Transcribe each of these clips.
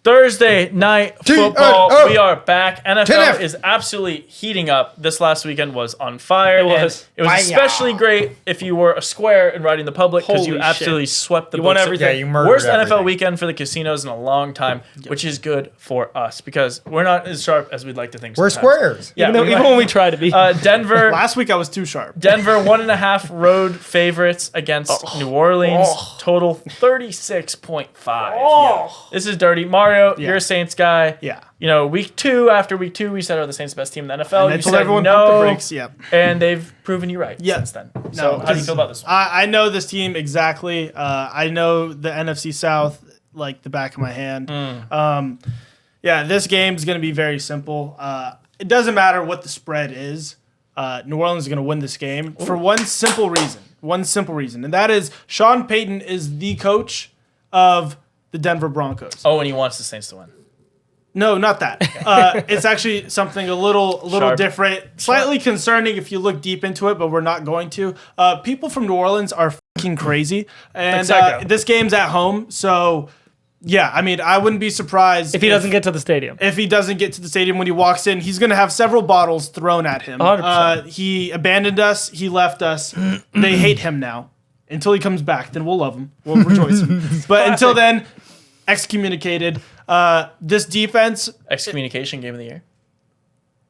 Thursday night football. We are back. NFL is absolutely heating up. This last weekend was on fire. It was especially great if you were a square and riding the public because you absolutely swept the books. You won everything. Yeah, you murdered Worst everything. NFL weekend for the casinos in a long time, which is good for us because we're not as sharp as we'd like to think. We're squares. Yeah, even when we try to be. Denver. Last week I was too sharp. Denver 1.5 road favorites against New Orleans. Total 36.5. This is dirty. Mario, you're a Saints guy. Yeah. You know, after week two, we said, the Saints best team in the NFL. And I You told said everyone no, pump the brakes. Yep. and they've proven you right Yeah. since then. So how do you feel about this one? I know this team exactly. I know the NFC South like the back of my hand. This game is going to be very simple. It doesn't matter what the spread is. New Orleans is going to win this game for one simple reason. And that is Sean Payton is the coach of the Denver Broncos. Oh, and he wants the Saints to win. No, not that. It's actually something a little Sharp. different, slightly concerning if you look deep into it, but we're not going to. People from New Orleans are fucking crazy, and this game's at home, so yeah. I mean, I wouldn't be surprised if he doesn't get to the stadium. If he doesn't get to the stadium when he walks in, he's going to have several bottles thrown at him. 100%. He abandoned us. He left us. They hate him now. Until he comes back, then we'll love him. We'll rejoice him. But until then, excommunicated. This defense... Excommunication game of the year?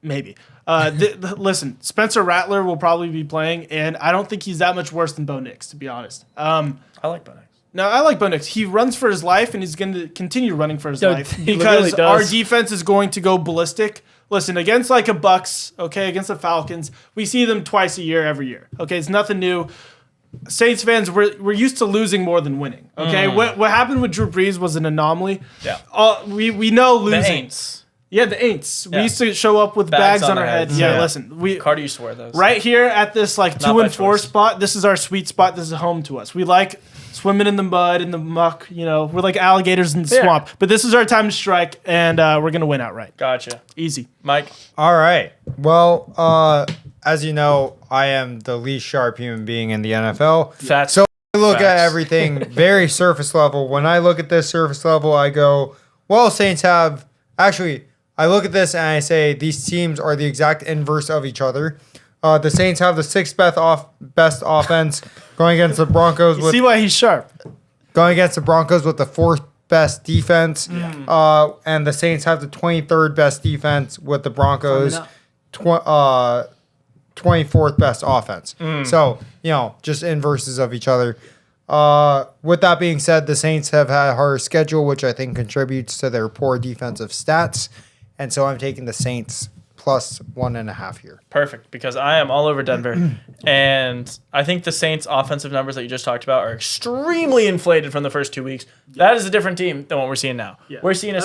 Maybe. Listen, Spencer Rattler will probably be playing, and I don't think he's that much worse than Bo Nix, to be honest. I like Bo Nix. No, I like Bo Nix. He runs for his life, and he's going to continue running for his life he because really does. our defense is going to go ballistic. Listen, against like a Bucks, okay, against the Falcons, we see them twice a year, every year. Okay, it's nothing new. Saints fans, we're used to losing more than winning. Okay, what happened with Drew Brees was an anomaly. Yeah, we know losing. The Aints. Yeah, the Aints. Yeah. We used to show up with bags on our heads. Yeah, listen, Carter used to wear those. Right here at this like 2 and 4 spot. This is our sweet spot. This is home to us. We like swimming in the mud, in the muck. You know, we're like alligators in the swamp. But this is our time to strike, and we're gonna win outright. Gotcha. Easy, Mike. All right. Well, as you know, I am the least sharp human being in the NFL. So I look at everything very surface level. When I look at this surface level, I go, well, Saints have... Actually, I look at this and I say these teams are the exact inverse of each other. The Saints have the sixth best offense going against the Broncos. see why he's sharp. Going against the Broncos with the fourth best defense. And the Saints have the 23rd best defense with the Broncos. 24th best offense. So, just inverses of each other. With that being said, the Saints have had a harder schedule, which I think contributes to their poor defensive stats. And so I'm taking the Saints plus 1.5 here. Perfect, because I am all over Denver. And I think the Saints' offensive numbers that you just talked about are extremely inflated from the first 2 weeks. That is a different team than what we're seeing now. Yeah. We're seeing a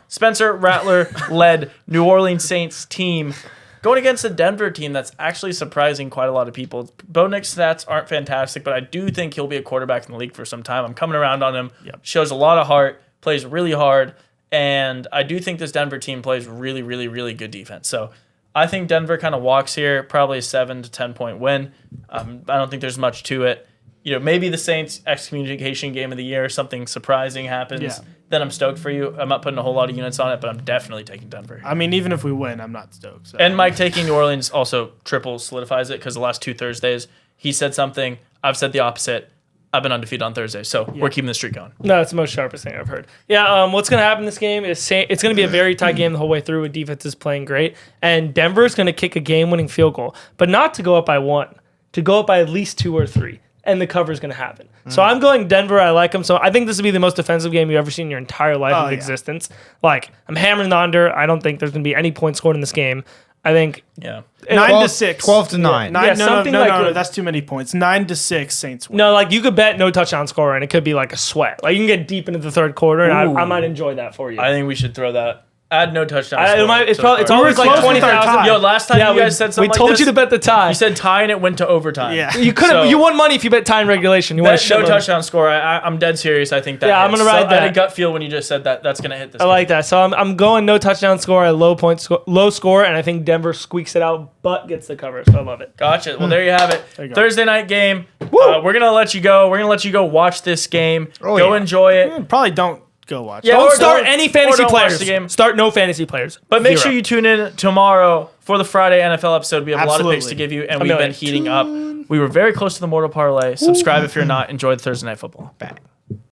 Spencer Rattler-led New Orleans Saints team going against a Denver team that's actually surprising quite a lot of people. Bo Nix stats aren't fantastic, but I do think he'll be a quarterback in the league for some time. I'm coming around on him. Yep. Shows a lot of heart, plays really hard, and I do think this Denver team plays really, really, really good defense. So I think Denver kind of walks here, probably a 7 to 10 point win. I don't think there's much to it. Maybe the Saints excommunication game of the year, something surprising happens. Yeah. Then I'm stoked for you. I'm not putting a whole lot of units on it, but I'm definitely taking Denver. I mean, even if we win, I'm not stoked. So. And Mike taking New Orleans also triple solidifies it because the last 2 Thursdays, he said something. I've said the opposite. I've been undefeated on Thursday, so we're keeping the streak going. No, it's the most sharpest thing I've heard. Yeah, what's going to happen in this game is it's going to be a very tight game the whole way through with defenses playing great, and Denver's going to kick a game-winning field goal, but not to go up by 1, to go up by at least 2 or 3. And the cover is going to happen. So I'm going Denver. I like them. So I think this will be the most defensive game you've ever seen in your entire life of existence. Like, I'm hammering the under. I don't think there's going to be any points scored in this game. I think 9 to 6. 12 to 9. No, that's too many points. 9 to 6 Saints win. No, like you could bet no touchdown scorer and it could be like a sweat. Like you can get deep into the third quarter and I might enjoy that for you. I think we should throw that. Add no touchdown. It's always like 20,000. Yo, last time you guys said something we told you to bet the tie. You said tie and it went to overtime. Yeah. You won money if you bet tie in regulation. You no touchdown score. I'm dead serious. I think that. Yeah, I'm gonna ride that. I had a gut feel when you just said that. That's gonna hit this. I like that. So I'm going no touchdown score, a low score, and I think Denver squeaks it out, but gets the cover. So I love it. Gotcha. Well, there you have it. Thursday night game. We're gonna let you go. We're gonna let you go watch this game. Go enjoy it. Probably don't go watch. Yeah, Don't start any fantasy don't watch players. the game. Start no fantasy players. But make Zero. sure you tune in tomorrow for the Friday NFL episode. We have a lot of picks Absolutely. to give you, and A we've been million. heating up. We were very close to the Mortal Parlay. Subscribe if you're not. Enjoy the Thursday Night Football. Back.